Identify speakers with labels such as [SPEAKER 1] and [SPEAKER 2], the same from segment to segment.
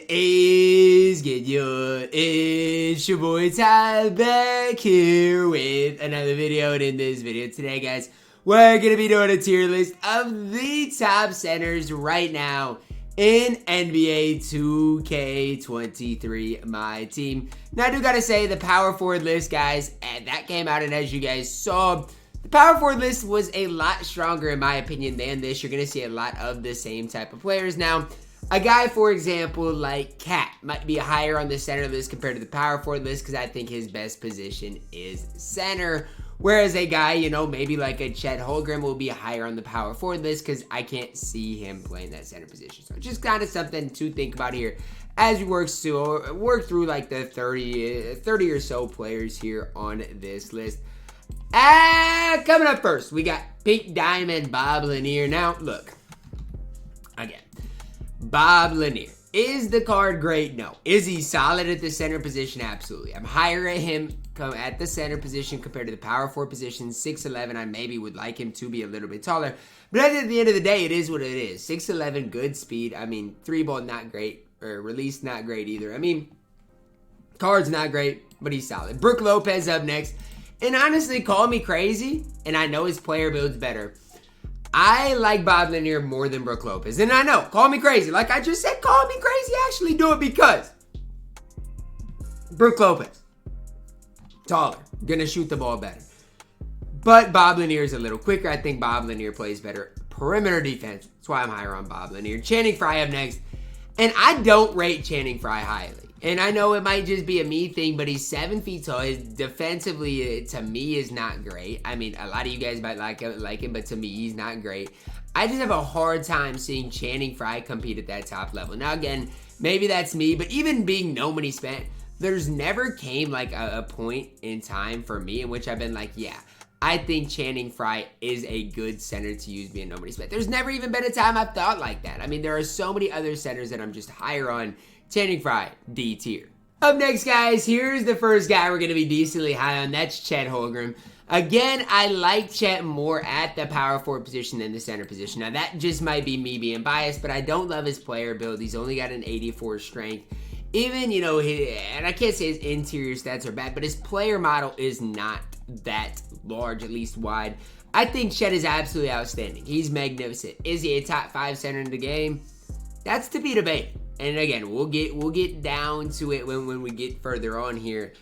[SPEAKER 1] is good? It's your boy Ty back here with another video. And in this video today, guys, we're going to be doing a tier list of the top centers right now in NBA 2K23 MyTEAM. Now, I do got to say the power forward list, guys, and that came out, and as you guys saw, the power forward list was a lot stronger, in my opinion, than this. You're going to see a lot of the same type of players. Now, a guy, for example, like Cat might be higher on the center list compared to the power forward list because I think his best position is center. Whereas a guy, you know, maybe like a Chet Holmgren will be higher on the power forward list because I can't see him playing that center position. So just kind of something to think about here as we work through like the 30 or so players here on this list. Coming up first, we got Pink Diamond Bob Lanier. Now, look, again, Bob Lanier. Is the card great? No. Is he solid at the center position? Absolutely. I'm higher at him at the center position compared to the power forward position. 6'11", I maybe would like him to be a little bit taller. But at the end of the day, it is what it is. 6'11", good speed. I mean, 3-ball not great, or release not great either. I mean, card's not great, but he's solid. Brook Lopez up next. And honestly, call me crazy, and I know his player build's better. I like Bob Lanier more than Brook Lopez. And I know, call me crazy. Like I just said, call me crazy. Actually do it because Brook Lopez, taller, gonna shoot the ball better. But Bob Lanier is a little quicker. I think Bob Lanier plays better perimeter defense. That's why I'm higher on Bob Lanier. Channing Frye up next. And I don't rate Channing Frye highly. And I know it might just be a me thing, but he's 7 feet tall. His defensively, to me, is not great. I mean, a lot of you guys might like him, but to me, he's not great. I just have a hard time seeing Channing Frye compete at that top level. Now, again, maybe that's me, but even being no money spent, there's never came like a point in time for me in which I've been like, yeah, I think Channing Frye is a good center to use being no money spent. There's never even been a time I've thought like that. I mean, there are so many other centers that I'm just higher on. Channing Frye, D tier. Up next, guys, here's the first guy we're going to be decently high on. That's Chet Holmgren. Again, I like Chet more at the power forward position than the center position. Now, that just might be me being biased, but I don't love his player build. He's only got an 84 strength. Even, you know, and I can't say his interior stats are bad, but his player model is not that large, at least wide. I think Chet is absolutely outstanding. He's magnificent. Is he a top 5 center in the game? That's to be debated. And again, we'll get down to it when we get further on here.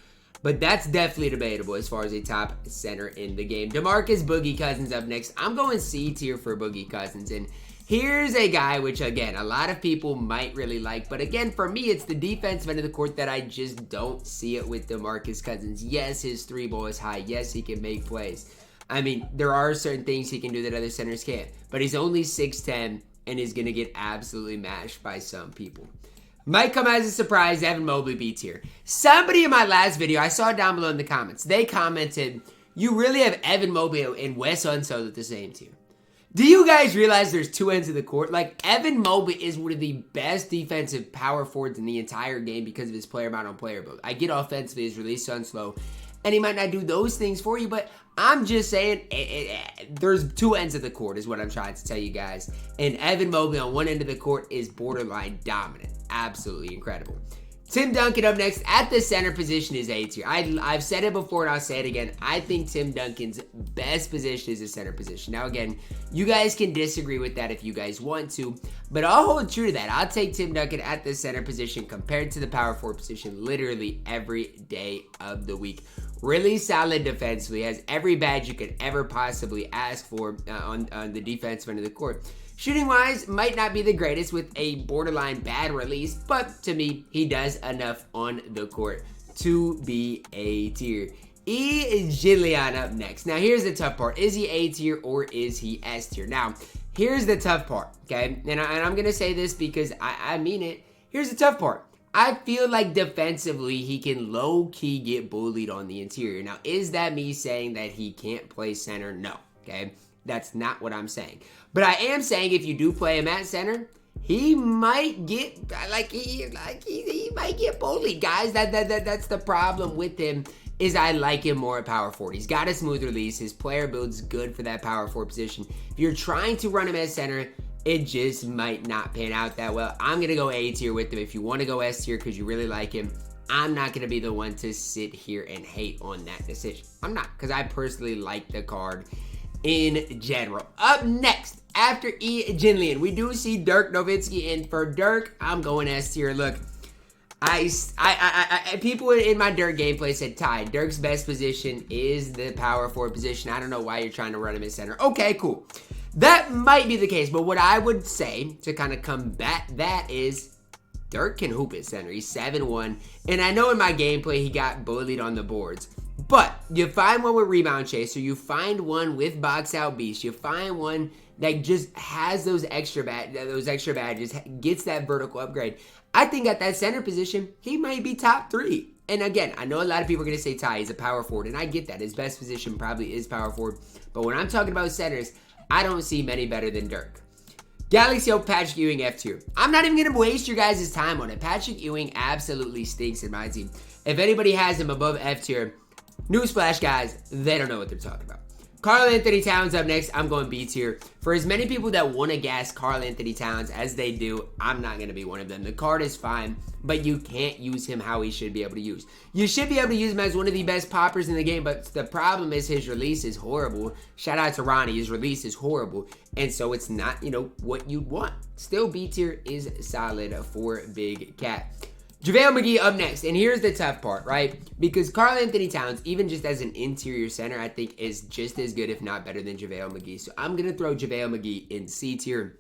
[SPEAKER 1] But that's definitely debatable as far as a top center in the game. DeMarcus Boogie Cousins up next. I'm going C tier for Boogie Cousins. And here's a guy which, again, a lot of people might really like. But again, for me, it's the defensive end of the court that I just don't see it with DeMarcus Cousins. Yes, his 3-ball is high. Yes, he can make plays. I mean, there are certain things he can do that other centers can't. But he's only 6'10". And is going to get absolutely mashed by some people. Might come as a surprise, Evan Mobley B tier. Somebody in my last video, I saw it down below in the comments, they commented, you really have Evan Mobley and Wes Unseld at the same tier. Do you guys realize there's 2 ends of the court? Like, Evan Mobley is one of the best defensive power forwards in the entire game because of his player model and player build. I get offensively, his release on slow, and he might not do those things for you, but I'm just saying, there's 2 ends of the court is what I'm trying to tell you guys. And Evan Mobley on one end of the court is borderline dominant. Absolutely incredible. Tim Duncan up next at the center position is A tier. I've said it before and I'll say it again. I think Tim Duncan's best position is the center position. Now again, you guys can disagree with that if you guys want to, but I'll hold true to that. I'll take Tim Duncan at the center position compared to the power forward position literally every day of the week. Really solid defensively, has every badge you could ever possibly ask for on the defensive end of the court. Shooting wise, might not be the greatest with a borderline bad release, but to me, he does enough on the court to be A tier. Jillian up next. Now, here's the tough part. Is he A tier or is he S tier? Now, here's the tough part, okay? And I'm going to say this because I mean it. Here's the tough part. I feel like defensively, he can low-key get bullied on the interior. Now, is that me saying that he can't play center? No, okay? That's not what I'm saying. But I am saying if you do play him at center, he might get, he might get bullied, guys. That's the problem with him, is I like him more at power forward. He's got a smooth release. His player build's good for that power forward position. If you're trying to run him as center, it just might not pan out that well. I'm going to go A tier with him. If you want to go S tier because you really like him, I'm not going to be the one to sit here and hate on that decision. I'm not, because I personally like the card in general. Up next, after E. Jinlian, we do see Dirk Nowitzki, and for Dirk, I'm going S tier. Look, people in my Dirk gameplay said, Ty, Dirk's best position is the power forward position. I don't know why you're trying to run him at center. Okay, cool. That might be the case, but what I would say to kind of combat that is Dirk can hoop at center. He's 7'1", and I know in my gameplay he got bullied on the boards. But you find one with Rebound Chaser, you find one with Box Out Beast, you find one that just has those extra badges, gets that vertical upgrade. I think at that center position, he might be top 3. And again, I know a lot of people are going to say Ty, he's a power forward, and I get that. His best position probably is power forward. But when I'm talking about centers, I don't see many better than Dirk. Galaxy Hope Patrick Ewing F tier. I'm not even going to waste your guys' time on it. Patrick Ewing absolutely stinks in my team. If anybody has him above F tier, newsflash, guys, they don't know what they're talking about. Karl-Anthony Towns up next. I'm going B tier. For as many people that want to gas Karl-Anthony Towns as they do, I'm not going to be one of them. The card is fine, but you can't use him how he should be able to use. You should be able to use him as one of the best poppers in the game, but the problem is his release is horrible. Shout out to Ronnie. His release is horrible, and so it's not, what you'd want. Still, B tier is solid for Big Cat. JaVale McGee up next, and here's the tough part, right? Because Karl-Anthony Towns, even just as an interior center, I think is just as good, if not better, than JaVale McGee. So I'm going to throw JaVale McGee in C tier,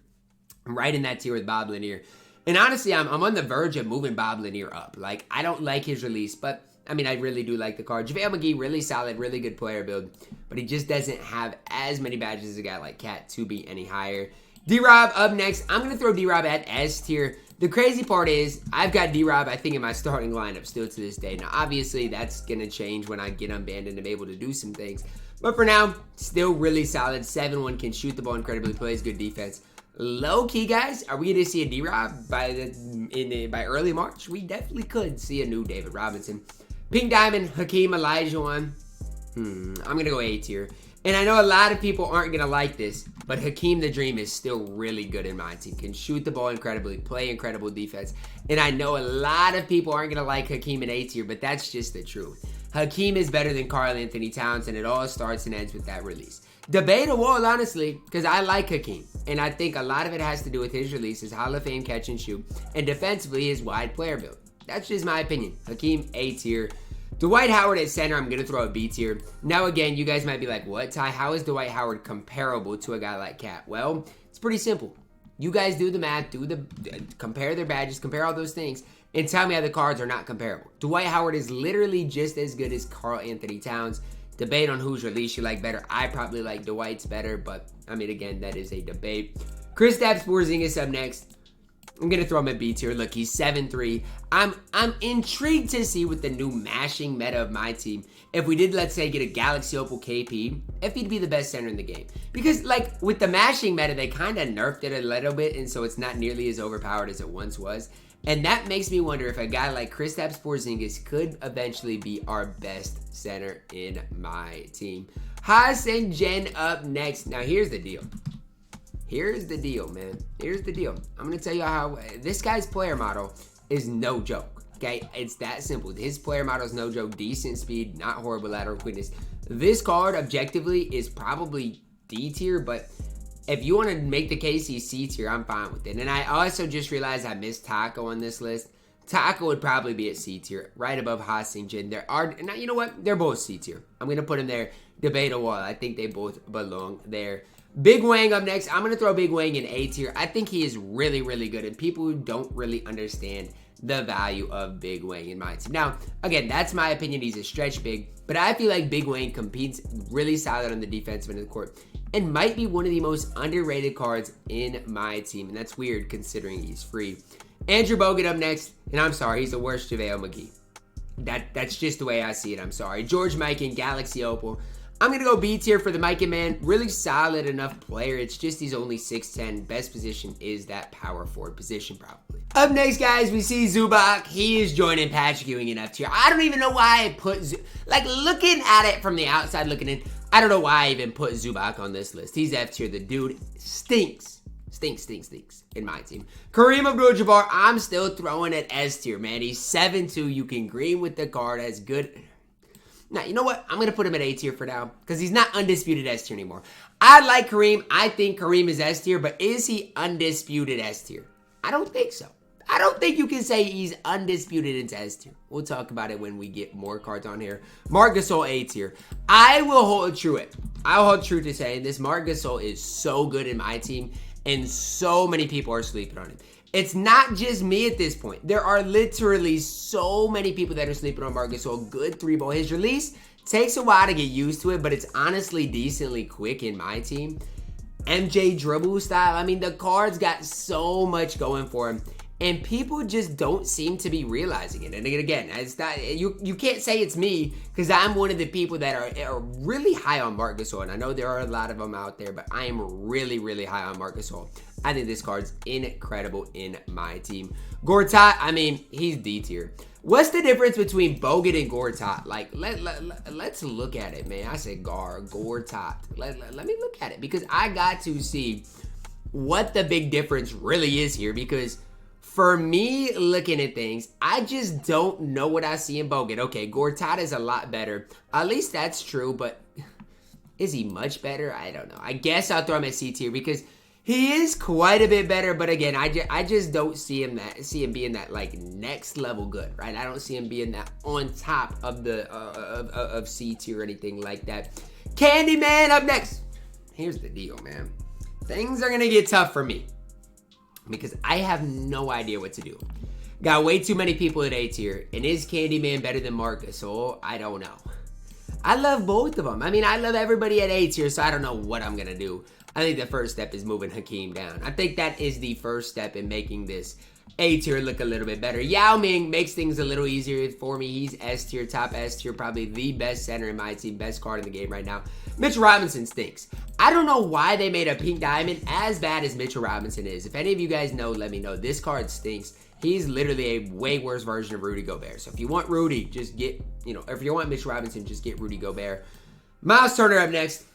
[SPEAKER 1] right in that tier with Bob Lanier. And honestly, I'm on the verge of moving Bob Lanier up. Like, I don't like his release, but, I mean, I really do like the card. JaVale McGee, really solid, really good player build, but he just doesn't have as many badges as a guy like Cat to be any higher. D-Rob up next. I'm going to throw D-Rob at S tier. The crazy part is, I've got D-Rob, I think, in my starting lineup still to this day. Now, obviously, that's going to change when I get unbanned and I'm able to do some things. But for now, still really solid. 7'1", can shoot the ball incredibly, plays good defense. Low-key, guys, are we going to see a D-Rob by early March? We definitely could see a new David Robinson. Pink Diamond, Hakeem Olajuwon. I'm going to go A tier. And I know a lot of people aren't going to like this, but Hakeem the Dream is still really good in my team. Can shoot the ball incredibly, play incredible defense. And I know a lot of people aren't going to like Hakeem in A tier, but that's just the truth. Hakeem is better than Karl-Anthony Towns, and it all starts and ends with that release. Debatable, honestly, because I like Hakeem. And I think a lot of it has to do with his release, his Hall of Fame catch and shoot, and defensively, his wide player build. That's just my opinion. Hakeem, A tier. Dwight Howard at center, I'm going to throw a B tier. Now, again, you guys might be like, what, Ty? How is Dwight Howard comparable to a guy like Cat? Well, it's pretty simple. You guys do the math, compare their badges, compare all those things, and tell me how the cards are not comparable. Dwight Howard is literally just as good as Karl-Anthony Towns. Debate on whose release you like better. I probably like Dwight's better, but, I mean, again, that is a debate. Kristaps Porzingis up next. I'm going to throw him at B tier. Look, he's 7'3". I'm intrigued to see with the new mashing meta of my team, if we did, let's say, get a Galaxy Opal KP, if he'd be the best center in the game. Because, like, with the mashing meta, they kind of nerfed it a little bit, and so it's not nearly as overpowered as it once was. And that makes me wonder if a guy like Kristaps Porzingis could eventually be our best center in my team. Haas and Jen up next. Now, here's the deal. Here's the deal, man. Here's the deal. I'm going to tell you how this guy's player model is no joke. Okay? It's that simple. His player model is no joke. Decent speed, not horrible lateral quickness. This card, objectively, is probably D tier, but if you want to make the case he's C tier, I'm fine with it. And I also just realized I missed Taco on this list. Taco would probably be at C tier, right above Haas and Jin. Now, you know what? They're both C tier. I'm going to put him there. Debatable. I think they both belong there. Big Wang up next. I'm going to throw Big Wang in A tier. I think he is really, really good. And people who don't really understand the value of Big Wang in my team. Now, again, that's my opinion. He's a stretch big. But I feel like Big Wang competes really solid on the defensive end of the court. And might be one of the most underrated cards in my team. And that's weird considering he's free. Andrew Bogut up next. And I'm sorry, he's the worst JaVale McGee. That's just the way I see it. I'm sorry. George Mikan, Galaxy Opal. I'm going to go B tier for the Mikan man. Really solid enough player. It's just he's only 6'10". Best position is that power forward position probably. Up next, guys, we see Zubac. He is joining Patrick Ewing in F tier. I don't even know why I put like looking at it from the outside looking in, I don't know why I even put Zubac on this list. He's F tier. The dude stinks. Stinks in my team. Kareem Abdul-Jabbar, I'm still throwing at S tier, man. He's 7-2. You can green with the card. That's good. Now, you know what? I'm going to put him at A tier for now because he's not undisputed S tier anymore. I like Kareem. I think Kareem is S tier, but is he undisputed S tier? I don't think so. I don't think you can say he's undisputed into S tier. We'll talk about it when we get more cards on here. Marc Gasol A tier. I will hold true it. I'll hold true to saying this. Marc Gasol is so good in my team, and so many people are sleeping on him. It's not just me at this point. There are literally so many people that are sleeping on Marc Gasol. Good 3-ball. His release takes a while to get used to it, but it's honestly decently quick in my team. MJ dribble style. I mean, the card's got so much going for him, and people just don't seem to be realizing it. And again, it's not, you can't say it's me because I'm one of the people that are really high on Marc Gasol, and I know there are a lot of them out there, but I am really, really high on Marc Gasol. I think this card's incredible in my team. Gortat, I mean, he's D tier. What's the difference between Bogut and Gortat? Like, let's look at it, man. I said Gortat. Let me look at it because I got to see what the big difference really is here, because for me, looking at things, I just don't know what I see in Bogut. Okay, Gortat is a lot better. At least that's true, but is he much better? I don't know. I guess I'll throw him at C tier because he is quite a bit better, but again, I just don't see him being that like next level good, right? I don't see him being that on top of the of C tier or anything like that. Candyman up next. Here's the deal, man. Things are gonna get tough for me because I have no idea what to do. Got way too many people at A tier, and is Candyman better than Marc Gasol? I don't know. I love both of them. I mean, I love everybody at A tier, so I don't know what I'm gonna do. I think the first step is moving Hakeem down. I think that is the first step in making this A tier look a little bit better. Yao Ming makes things a little easier for me. He's S tier, top S tier, probably the best center in my team, best card in the game right now. Mitchell Robinson stinks. I don't know why they made a pink diamond as bad as Mitchell Robinson is. If any of you guys know, let me know. This card stinks. He's literally a way worse version of Rudy Gobert. So if you want Rudy, just get, if you want Mitchell Robinson, just get Rudy Gobert. Miles Turner up next.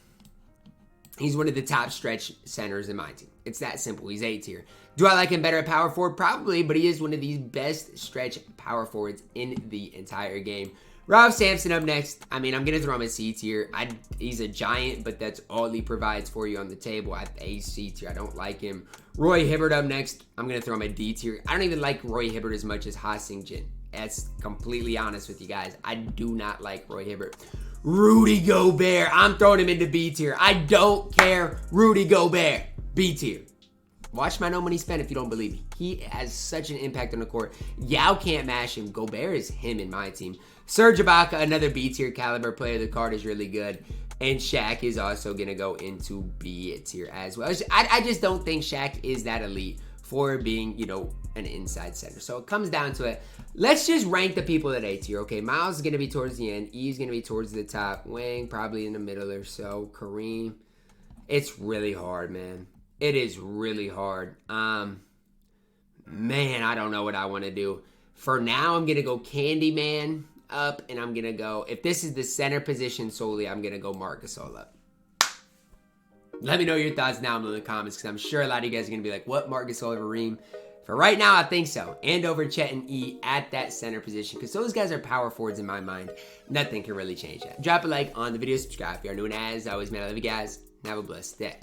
[SPEAKER 1] He's one of the top stretch centers in my team. It's that simple. He's A tier. Do I like him better at power forward? Probably, but he is one of the best stretch power forwards in the entire game. Rob Sampson up next. I mean, I'm going to throw him at C tier. He's a giant, but that's all he provides for you on the table. A C tier. I don't like him. Roy Hibbert up next. I'm going to throw him at D tier. I don't even like Roy Hibbert as much as Ha-Seong Jin. That's completely honest with you guys. I do not like Roy Hibbert. Rudy Gobert. I'm throwing him into B tier. I don't care. Rudy Gobert. B tier. Watch my No Money Spent if you don't believe me. He has such an impact on the court. Yao can't mash him. Gobert is him in my team. Serge Ibaka, another B tier caliber player. The card is really good. And Shaq is also going to go into B tier as well. I just don't think Shaq is that elite for being, an inside center. So it comes down to it. Let's just rank the people at A tier. Okay, Miles is going to be towards the end. E's going to be towards the top. Wang probably in the middle or so. Kareem. It's really hard, man. It is really hard. Man, I don't know what I want to do. For now, I'm going to go Candyman up, and I'm going to go, if this is the center position solely, I'm going to go Marc Gasol up. Let me know your thoughts down below in the comments, because I'm sure a lot of you guys are going to be like, what, Marc Gasol over Reem? For right now, I think so. And over Chet and E at that center position, because those guys are power forwards in my mind. Nothing can really change that. Drop a like on the video, subscribe if you are new, and as always, man, I love you guys, and have a blessed day.